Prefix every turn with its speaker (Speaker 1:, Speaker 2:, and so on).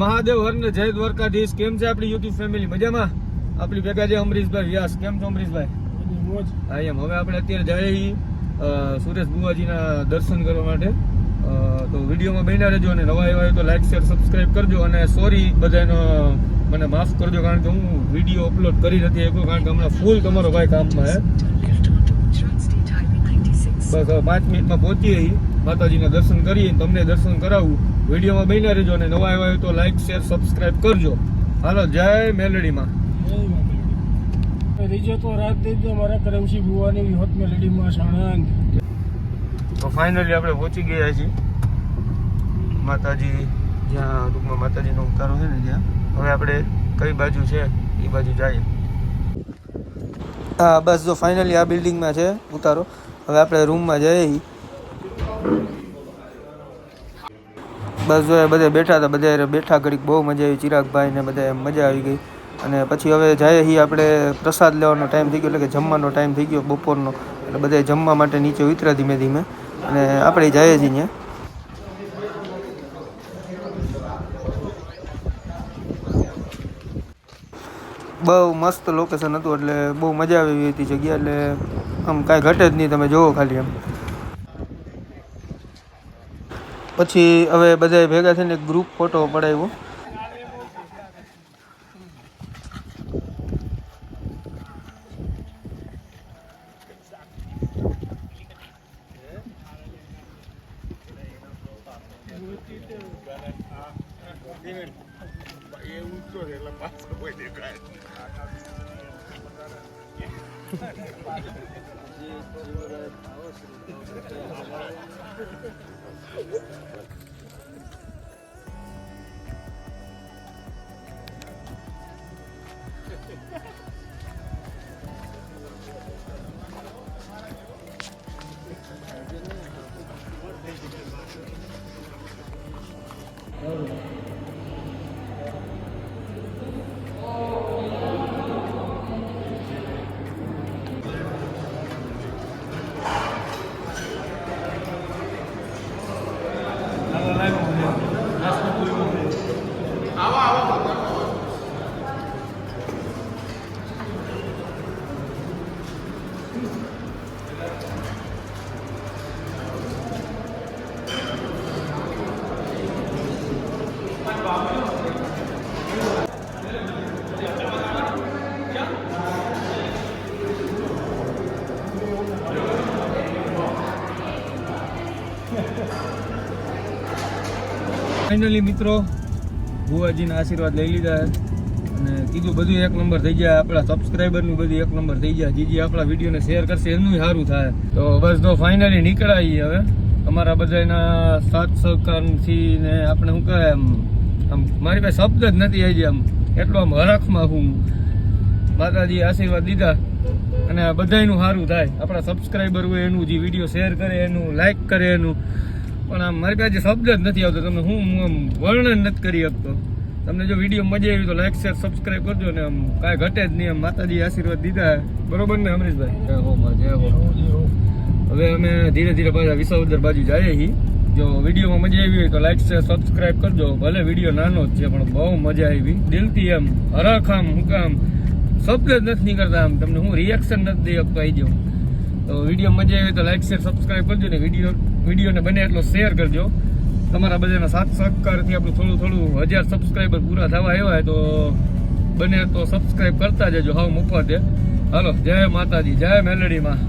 Speaker 1: મહાદેવ હર ને જય દ્વારકાધીશ. કેમ છે આપણી યુટ્યુબ ફેમિલી? મજામાં? આપણી ભેગા છે અમરીશભાઈ વ્યાસ. કેમ છો અમરીશભાઈ? હા એમ. હવે આપણે અત્યારે જઈએ સુરેશ બુવાજીના દર્શન કરવા માટે. તો વિડીયોમાં બન્યા રહેજો અને નવા આવ્યા હોય તો લાઈક શેર સબસ્ક્રાઈબ કરજો. અને સોરી બધાનો મને માફ કરજો, કારણ કે હું વિડીયો અપલોડ કરી નથી શક્યો, કારણ કે હમણાં ફૂલ તમારો ભાઈ કામમાં હે. બસ હવે 5 મિનિટમાં પહોંચીએ માતાજીના દર્શન કરીએ, તમને દર્શન કરાવું. વિડીયોમાં બન્યા રહેજો અને નવા આવ્યા હોય તો લાઈક શેર સબસ્ક્રાઈબ કરજો. હાલો, જય મેલડીમાં.
Speaker 2: રીજો તો રાત દેજો મારા કરમશી ભુવાની વિહત મેલડીમાં સાણંદ.
Speaker 1: તો ફાઇનલી આપણે પહોંચી ગયા છીએ માતાજી, જ્યાં ટૂંકમાં માતાજીનો ઉતારો છે ને ત્યાં. હવે આપણે કઈ બાજુ છે એ બાજુ જઈએ. હા બસ જો ફાઇનલી આ બિલ્ડિંગમાં છે ઉતારો. હવે આપણે રૂમમાં જઈએ. બસ જો બધા બેઠા હતા, બધા બેઠા ઘડીક બહુ મજા આવી. ચિરાગભાઈ ને બધા મજા આવી ગઈ. અને પછી હવે જઈએ છીએ આપણે પ્રસાદ લેવાનો ટાઈમ થઈ ગયો, એટલે કે જમવાનો ટાઈમ થઈ ગયો બપોરનો. એટલે બધા જમવા માટે નીચે ઉતર્યા ધીમે ધીમે, અને આપણે જઈએ છીએ ત્યાં. બહુ મસ્ત લોકેશન હતું, એટલે બહુ મજા આવી હતી જગ્યા. એટલે આમ કાંઈ ઘટે જ નહીં, તમે જોવો ખાલી એમ. પછી હવે બધા ભેગા થઈને એક ગ્રુપ ફોટો પડાવ્યો. ફાઇનલી મિત્રો ભુવાજીના આશીર્વાદ લઈ લીધા અને કીધું બધું એક નંબર થઈ જાય. આપણા સબસ્ક્રાઈબરનું બધું એક નંબર થઈ જાય. જે આપણા વિડીયોને શેર કરશે એનું સારું થાય. તો બસ તો ફાઇનલી નીકળાઈ હવે. તમારા બધાના સાથ સહકારથી ને આપણે શું કહે આમ મારી પાસે શબ્દ જ નથી આવી આમ એટલો આમ હરખમાં હું માતાજી આશીર્વાદ દીધા અને બધાનું સારું થાય. આપણા સબસ્ક્રાઈબર હોય એનું જે વિડીયો શેર કરે એનું લાઈક કરે એનું, પણ આમ મારી પાસે શબ્દ જ નથી આવતો. તમને હું આમ વર્ણન નથી કરી શકતો. તમને જો વિડીયો મજા આવી તો લાઈક શેર સબસ્ક્રાઈબ કરજો ને આમ કાંઈ ઘટે જ નહીં. આમ માતાજી આશીર્વાદ દીધા, બરોબર ને અમરીશભાઈ? જય હો માં, જય હો. હવે અમે ધીરે ધીરે પાછા વિસાવદર બાજુ જઈએ છીએ. જો વિડીયોમાં મજા આવી હોય તો લાઈક શેર સબસ્ક્રાઈબ કરજો. ભલે વિડીયો નાનો જ છે પણ બહુ મજા આવી દિલથી. એમ હરખ આમ હું કામ શબ્દ જ નથી નીકળતા. આમ તમને હું રિએક્શન નથી દઈ શકતો આવી જાઉં. તો વિડીયો મજા આવી તો લાઈક શેર સબસ્ક્રાઈબ કરજો ને વિડીયોને બને એટલો શેર કરજો. તમારા બધાના સાથ સહકારથી આપણું થોડું 1000 સબસ્ક્રાઈબર પૂરા થવા આવ્યા હોય તો બને તો સબસ્ક્રાઈબ કરતા જજો. હાવ મફત. હાલો, જય માતાજી, જય મેલડીમાં.